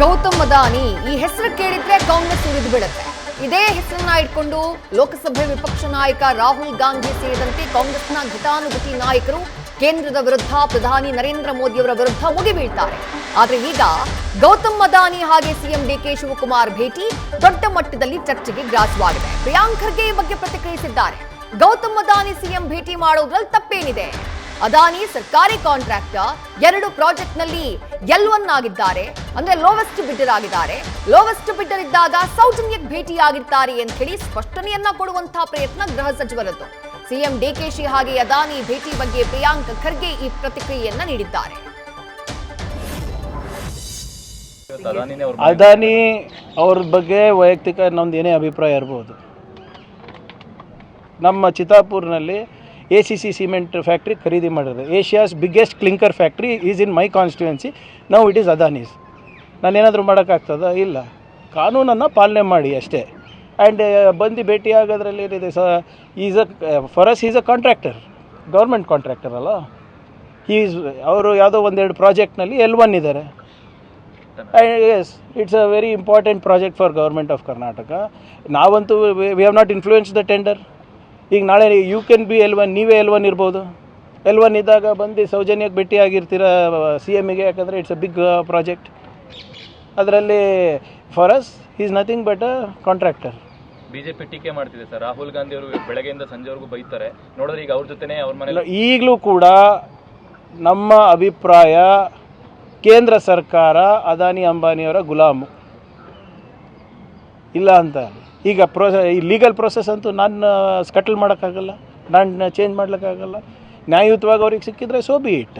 ಗೌತಮ್ ಅದಾನಿ ಈ ಹೆಸರು ಕೇಳಿದ್ರೆ ಕಾಂಗ್ರೆಸ್ ಉಳಿದು ಬಿಡುತ್ತೆ. ಇದೇ ಹೆಸರನ್ನ ಇಟ್ಕೊಂಡು ಲೋಕಸಭೆ ವಿಪಕ್ಷ ನಾಯಕ ರಾಹುಲ್ ಗಾಂಧಿ ಸೇರಿದಂತೆ ಕಾಂಗ್ರೆಸ್ನ ಘಟಾನುಘಟಿ ನಾಯಕರು ಕೇಂದ್ರದ ವಿರುದ್ಧ ಪ್ರಧಾನಿ ನರೇಂದ್ರ ಮೋದಿಯವರ ವಿರುದ್ಧ ಮುಗಿಬೀಳ್ತಾರೆ. ಆದ್ರೆ ಈಗ ಗೌತಮ್ ಅದಾನಿ ಹಾಗೆ ಸಿಎಂ ಡಿಕೆ ಶಿವಕುಮಾರ್ ಭೇಟಿ ದೊಡ್ಡ ಮಟ್ಟದಲ್ಲಿ ಚರ್ಚೆಗೆ ಗ್ರಾಸವಾಗಿದೆ. ಪ್ರಿಯಾಂಕ್ ಖರ್ಗೆ ಈ ಬಗ್ಗೆ ಪ್ರತಿಕ್ರಿಯಿಸಿದ್ದಾರೆ. ಗೌತಮ್ ಅದಾನಿ ಸಿಎಂ ಭೇಟಿ ಮಾಡೋದ್ರಲ್ಲಿ ತಪ್ಪೇನಿದೆ? ಅದಾನಿ ಸರ್ಕಾರಿ ಕಾಂಟ್ರಾಕ್ಟರ್, 2 ಪ್ರಾಜೆಕ್ಟ್ ನಲ್ಲಿ L1 ಆಗಿದ್ದಾರೆ, ಅಂದ್ರೆ ಲೋವೆಸ್ಟ್ ಬಿಡ್ಡರ್ ಆಗಿದ್ದಾರೆ. ಲೋವೆಸ್ಟ್ ಬಿಡ್ಡರ್ ಇದ್ದಾಗ ಸೌಜನ್ಯಕ್ಕೆ ಭೇಟಿಯಾಗಿರ್ತಾರೆ ಅಂತ ಹೇಳಿ ಸ್ಪಷ್ಟನೆಯನ್ನ ಕೊಡುವಂತಹ ಪ್ರಯತ್ನ ಗೃಹ ಸಚಿವರದ್ದು. ಸಿಎಂ ಡಿಕೆಶಿ ಹಾಗೆ ಅದಾನಿ ಭೇಟಿ ಬಗ್ಗೆ ಪ್ರಿಯಾಂಕ್ ಖರ್ಗೆ ಈ ಪ್ರತಿಕ್ರಿಯೆಯನ್ನ ನೀಡಿದ್ದಾರೆ. ಅದಾನಿ ಅವ್ರ ಬಗ್ಗೆ ವೈಯಕ್ತಿಕ ನಮ್ದು ಏನೇ ಅಭಿಪ್ರಾಯ ಇರ್ಬೋದು. ನಮ್ಮ ಚಿತ್ತಾಪುರ್ನಲ್ಲಿ ACC ಸಿಮೆಂಟ್ ಫ್ಯಾಕ್ಟ್ರಿ ಖರೀದಿ ಮಾಡಿರೋದು. Asia's biggest clinker factory is in my constituency. Now it is Adani's. ನಾನೇನಾದರೂ ಮಾಡೋಕ್ಕಾಗ್ತದ? ಇಲ್ಲ. ಕಾನೂನನ್ನು ಪಾಲನೆ ಮಾಡಿ ಅಷ್ಟೇ. ಆ್ಯಂಡ್ ಬಂದು ಭೇಟಿ ಆಗೋದ್ರಲ್ಲಿ ಏನಿದೆ for us is a contractor, government contractor ಅಲ್ಲ. ಅವರು ಯಾವುದೋ 1-2 ಪ್ರಾಜೆಕ್ಟ್ನಲ್ಲಿ L1 ಇದ್ದಾರೆ. Yes, it's a very important project for government of Karnataka. ನಾವಂತೂ we have not influence the tender. ಈಗ ನಾಳೆ ಯು ಕ್ಯಾನ್ ಬಿ L1, ನೀವೇ L1 ಇರ್ಬೋದು. L1 ಇದ್ದಾಗ ಬಂದು ಸೌಜನ್ಯಕ್ಕೆ ಭೇಟಿ ಆಗಿರ್ತೀರ CMಗೆ, ಯಾಕಂದರೆ ಇಟ್ಸ್ ಅ ಬಿಗ್ ಪ್ರಾಜೆಕ್ಟ್. ಅದರಲ್ಲಿ for us is nothing but a contractor. BJP ಟೀಕೆ ಮಾಡ್ತಿದೆ ಸರ್. ರಾಹುಲ್ ಗಾಂಧಿ ಅವರು ಬೆಳಗ್ಗೆಯಿಂದ ಸಂಜೆವರೆಗೂ ಬೈತಾರೆ. ನೋಡಿದ್ರೆ ಈಗ ಅವ್ರ ಜೊತೆನೇ ಅವ್ರ ಮನೆ. ಈಗಲೂ ಕೂಡ ನಮ್ಮ ಅಭಿಪ್ರಾಯ, ಕೇಂದ್ರ ಸರ್ಕಾರ ಅದಾನಿ ಅಂಬಾನಿಯವರ ಗುಲಾಮು ಇಲ್ಲ ಅಂತ. ಈಗ ಈ ಲೀಗಲ್ ಪ್ರೊಸೆಸ್ ಅಂತೂ ನಾನು ಸ್ಕಟಲ್ ಮಾಡೋಕ್ಕಾಗಲ್ಲ, ನಾನು ಚೇಂಜ್ ಮಾಡ್ಲಿಕ್ಕಾಗಲ್ಲ. ನ್ಯಾಯಯುತವಾಗಿ ಅವ್ರಿಗೆ ಸಿಕ್ಕಿದ್ರೆ ಸೋ ಬಿ ಇಟ್.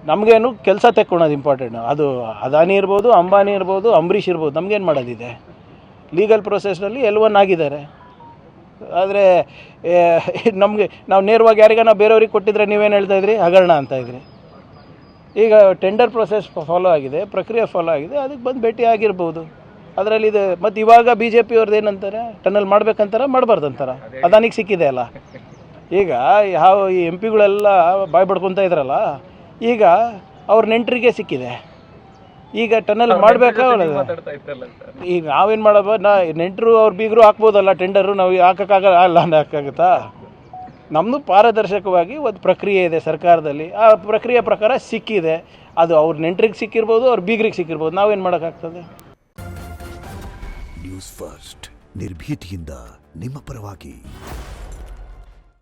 ನಮಗೇನು ಕೆಲಸ ತೆಕ್ಕೊಳೋದು ಇಂಪಾರ್ಟೆಂಟ್. ಅದು ಅದಾನಿ ಇರ್ಬೋದು, ಅಂಬಾನಿ ಇರ್ಬೋದು, ಅಂಬರೀಷ್ ಇರ್ಬೋದು, ನಮಗೇನು ಮಾಡೋದಿದೆ? ಲೀಗಲ್ ಪ್ರೊಸೆಸ್ನಲ್ಲಿ L1 ಆಗಿದ್ದಾರೆ. ಆದರೆ ನಮಗೆ ನಾವು ನೇರವಾಗಿ ಯಾರಿಗಾನ ಬೇರೆಯವ್ರಿಗೆ ಕೊಟ್ಟಿದ್ರೆ ನೀವೇನು ಹೇಳ್ತಾಯಿದ್ರಿ? ಹಗರಣ ಅಂತ ಇದ್ರಿ. ಈಗ ಟೆಂಡರ್ ಪ್ರೊಸೆಸ್ ಫಾಲೋ ಆಗಿದೆ, ಪ್ರಕ್ರಿಯೆ ಫಾಲೋ ಆಗಿದೆ, ಅದಕ್ಕೆ ಬಂದು ಭೇಟಿ ಆಗಿರ್ಬೋದು. ಅದರಲ್ಲಿ ಇದೆ. ಮತ್ತು ಇವಾಗ BJP ಅವ್ರದ್ದು ಏನಂತಾರೆ? ಟನಲ್ ಮಾಡ್ಬೇಕಂತಾರ, ಮಾಡಬಾರ್ದಂತಾರ? ಅದಾನಿಗೆ ಸಿಕ್ಕಿದೆ ಅಲ್ಲ. ಈಗ ಯಾವ ಈ MP ಗಳೆಲ್ಲ ಬಾಯ್ ಬಡ್ಕೊತಾ ಇದ್ರಲ್ಲ, ಈಗ ಅವ್ರ ನೆಂಟರಿಗೆ ಸಿಕ್ಕಿದೆ. ಈಗ ಟನಲ್ ಮಾಡಬೇಕಾ? ಈಗ ನಾವೇನು ಮಾಡಬ? ನೆಂಟರು ಅವ್ರ ಬೀಗರು ಹಾಕ್ಬೋದಲ್ಲ ಟೆಂಡರು, ನಾವು ಹಾಕೋಕ್ಕಾಗತ್ತಾ? ನಮ್ಮದು ಪಾರದರ್ಶಕವಾಗಿ ಒಂದು ಪ್ರಕ್ರಿಯೆ ಇದೆ ಸರ್ಕಾರದಲ್ಲಿ. ಆ ಪ್ರಕ್ರಿಯೆ ಪ್ರಕಾರ ಸಿಕ್ಕಿದೆ. ಅದು ಅವ್ರ ನೆಂಟರಿಗೆ ಸಿಕ್ಕಿರ್ಬೋದು, ಅವ್ರ ಬೀಗರಿಗೆ ಸಿಕ್ಕಿರ್ಬೋದು. ನಾವೇನು ಮಾಡೋಕ್ಕಾಗ್ತದೆ? ನ್ಯೂಸ್ ಫಸ್ಟ್, ನಿರ್ಭೀತಿಯಿಂದ ನಿಮ್ಮ ಪರವಾಗಿ.